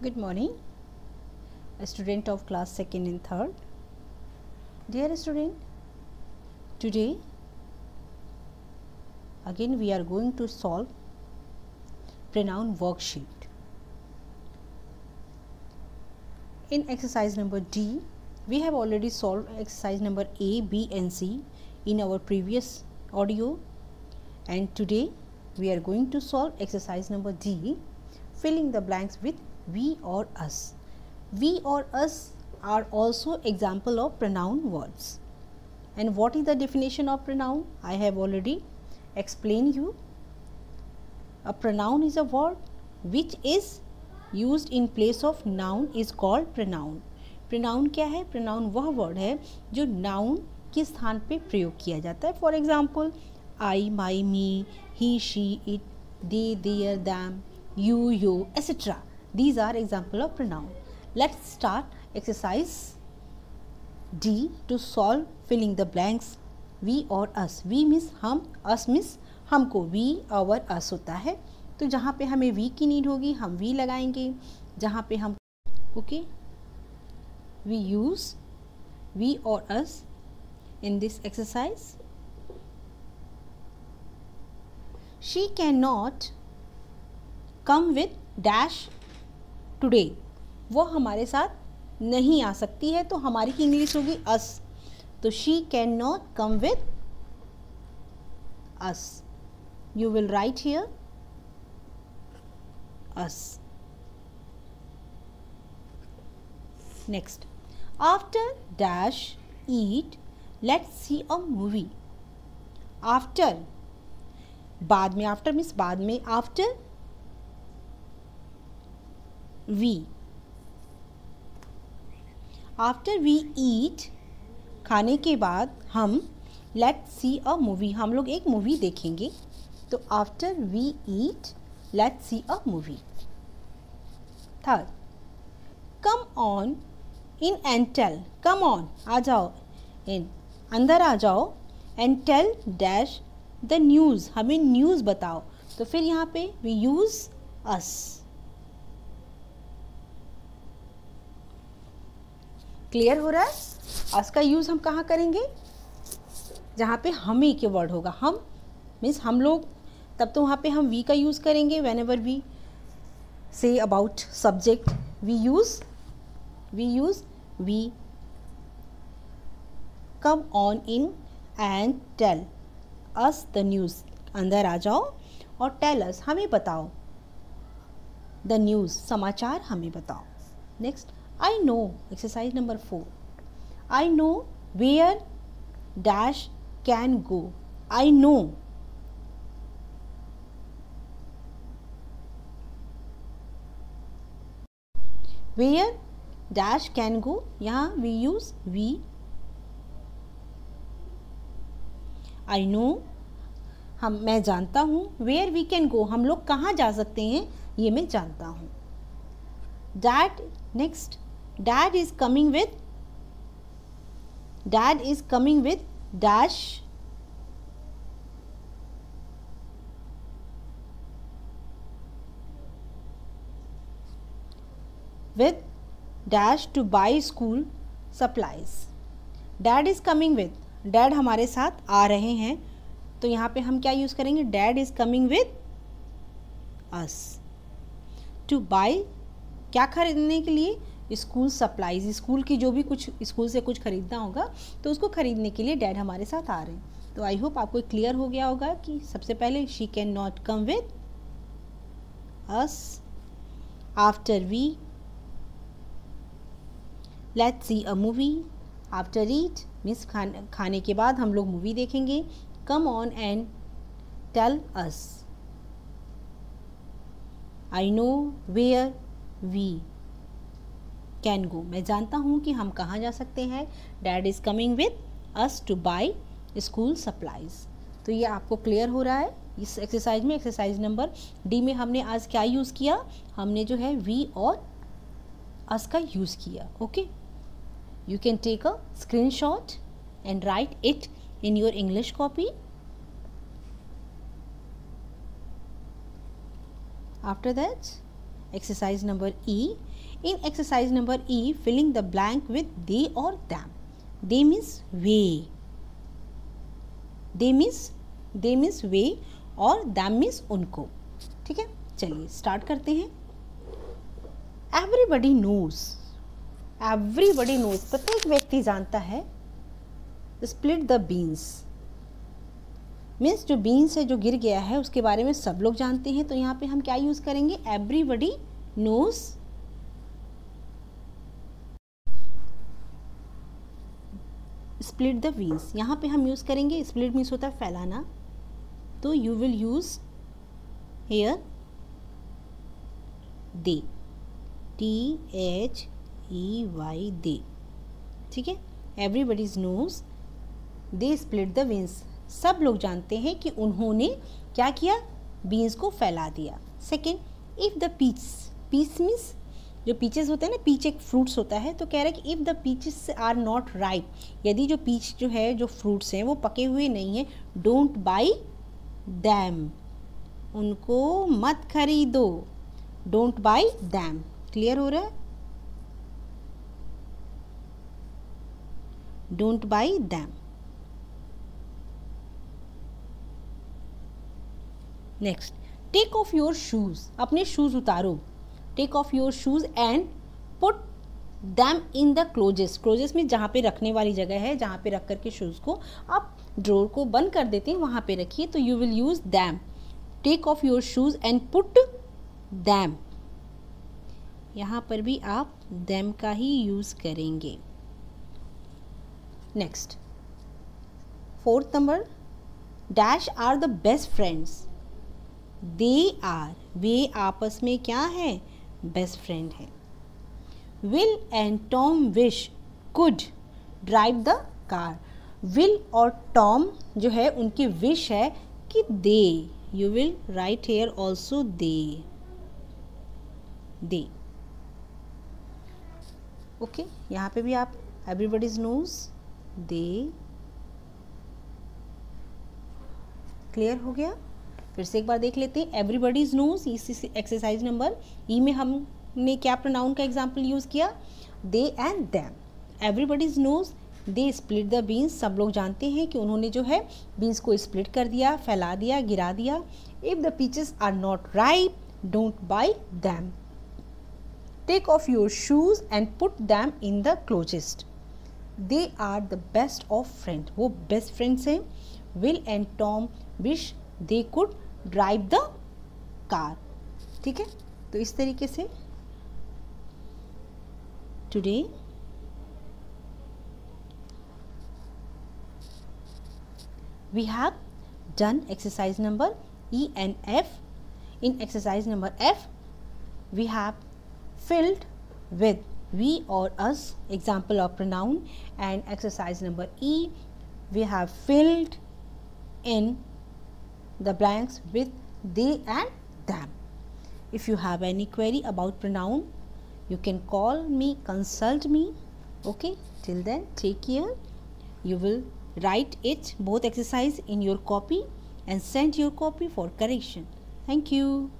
Good morning, a student of class 2nd and 3rd. Dear student, today again we are going to solve pronoun worksheet. In exercise number D, we have already solved exercise number A, B and C in our previous audio, and today we are going to solve exercise number D, filling the blanks with we or us. We or us are also example of pronoun words. And what is the definition of pronoun? I have already explained you. A pronoun is a word which is used in place of noun is called pronoun. Pronoun क्या है? Pronoun वह word है जो noun के स्थान पे प्रयोग किया जाता है. For example, I, my, me, he, she, it, they, their, them, you, you, etc. These are example of pronoun. Let's start exercise D to solve filling the blanks we or us. We means हम, us means हमको. We, our, us होता है. तो जहाँ पे हमें we की need होगी हम we लगाएंगे. जहाँ पे हम okay, we use we or us in this exercise. She cannot come with dash today. वो हमारे साथ नहीं आ सकती है, तो हमारी की इंग्लिश होगी us. तो she cannot come with us. You will write here us. Next, after dash eat, let's see a movie. After, बाद में, after means बाद में, after we. After we eat, खाने के बाद हम let's see a movie, हम लोग एक मूवी देखेंगे. तो after we eat, let's see a movie. Third, come on in and tell. Come on, आ जाओ, in अंदर आ जाओ and tell dash the news. हमें न्यूज़ बताओ. तो फिर यहाँ पे we use us. क्लियर हो रहा है? अस का यूज़ हम कहाँ करेंगे? जहाँ पे हमें के वर्ड होगा. हम मीन्स हम लोग, तब तो वहाँ पे हम वी का यूज़ करेंगे. Whenever we say about subject we use we. Come on in and tell us the news. अंदर आ जाओ और टेल अस, हमें बताओ द न्यूज़, समाचार हमें बताओ. Next, I know, exercise number 4. I know where dash can go. I know where dash can go. यहाँ we use we. I know, मैं जानता हूँ. Where we can go, हम लोग कहाँ जा सकते हैं, ये मैं जानता हूँ. Dad, next, dad is coming with dash with dash to buy school supplies. Dad is coming with, dad हमारे साथ आ रहे हैं, तो यहाँ पे हम क्या यूज़ करेंगे? Dad is coming with us. To buy, क्या खरीदने के लिए? School supplies. स्कूल की जो भी कुछ स्कूल से कुछ खरीदना होगा तो उसको खरीदने के लिए डैड हमारे साथ आ रहे हैं. तो आई होप आपको क्लियर हो गया होगा कि सबसे पहले she can not come with us. After we, let's see a movie. After eat means खाने के बाद हम लोग मूवी देखेंगे. Come on and tell us. I know where we can go, मैं जानता हूँ कि हम कहाँ जा सकते हैं. Dad is coming with us to buy school supplies. तो ये आपको क्लियर हो रहा है इस एक्सरसाइज में. एक्सरसाइज नंबर डी में हमने आज क्या यूज़ किया? हमने जो है वी और अस का यूज़ किया. Okay, you can take a screenshot and write it in your English copy. After that exercise number E. In exercise number E, filling the blank with they or them. They means way, they means वे और them means उनको. ठीक है, चलिए start करते हैं. Everybody knows, प्रत्येक व्यक्ति जानता है. Split the beans मीन्स जो बीन्स है जो गिर गया है उसके बारे में सब लोग जानते हैं. तो यहाँ पे हम क्या यूज करेंगे? Everybody knows. Split the beans, यहाँ पे हम यूज करेंगे, स्प्लिट मीन्स होता है फैलाना, तो you will use here they, THEY they. ठीक है, everybody's knows they split the beans. सब लोग जानते हैं कि उन्होंने क्या किया? बीन्स को फैला दिया. Second, if the peach means जो पीचेस होते हैं ना, पीच एक फ्रूट्स होता है, तो कह रहा है कि if the peaches are not ripe, यदि जो पीच जो है जो फ्रूट्स हैं वो पके हुए नहीं हैं, डोंट बाई दैम, उनको मत खरीदो. Don't buy them. क्लियर हो रहा है? Don't buy them. Next, take off your shoes, अपने शूज़ उतारो. Take off your shoes and put them in the closets. Closets में जहाँ पे रखने वाली जगह है, जहाँ पे रख करके शूज़ को आप ड्रॉर को बंद कर देते हैं, वहाँ पे रखिए. तो you will use them. Take off your shoes and put them. यहाँ पर भी आप दैम का ही यूज़ करेंगे. Next, fourth number, dash are the best friends. They are, वे आपस में क्या है? बेस्ट फ्रेंड है. Will and Tom wish could drive the car. Will और टॉम जो है उनकी विश है कि they, you will write here also they. Okay, यहाँ पे भी आप एवरीबडीज नोज दे. क्लियर हो गया? फिर से एक बार देख लेते हैं. एवरीबडीज नोज, इस एक्सरसाइज नंबर ई में हमने क्या प्रोनाउन का एग्जाम्पल यूज किया? They and them. Everybody's knows they split the beans. सब लोग जानते हैं कि उन्होंने जो है बीन्स को स्प्लिट कर दिया, फैला दिया, गिरा दिया. If the peaches are not ripe, don't buy them. Take off your shoes and put them in the closest. They are the best of friend, वो बेस्ट फ्रेंड्स हैं. Will and Tom wish they could drive the car. ठीक है, तो इस तरीके से today we have done exercise number E and F. In exercise number F, we have filled with we or us, example of pronoun, and exercise number E, we have filled in the blanks with they and them. If you have any query about pronoun, you can call me, consult me. Okay, till then take care. You will write it both exercise in your copy and send your copy for correction. Thank you.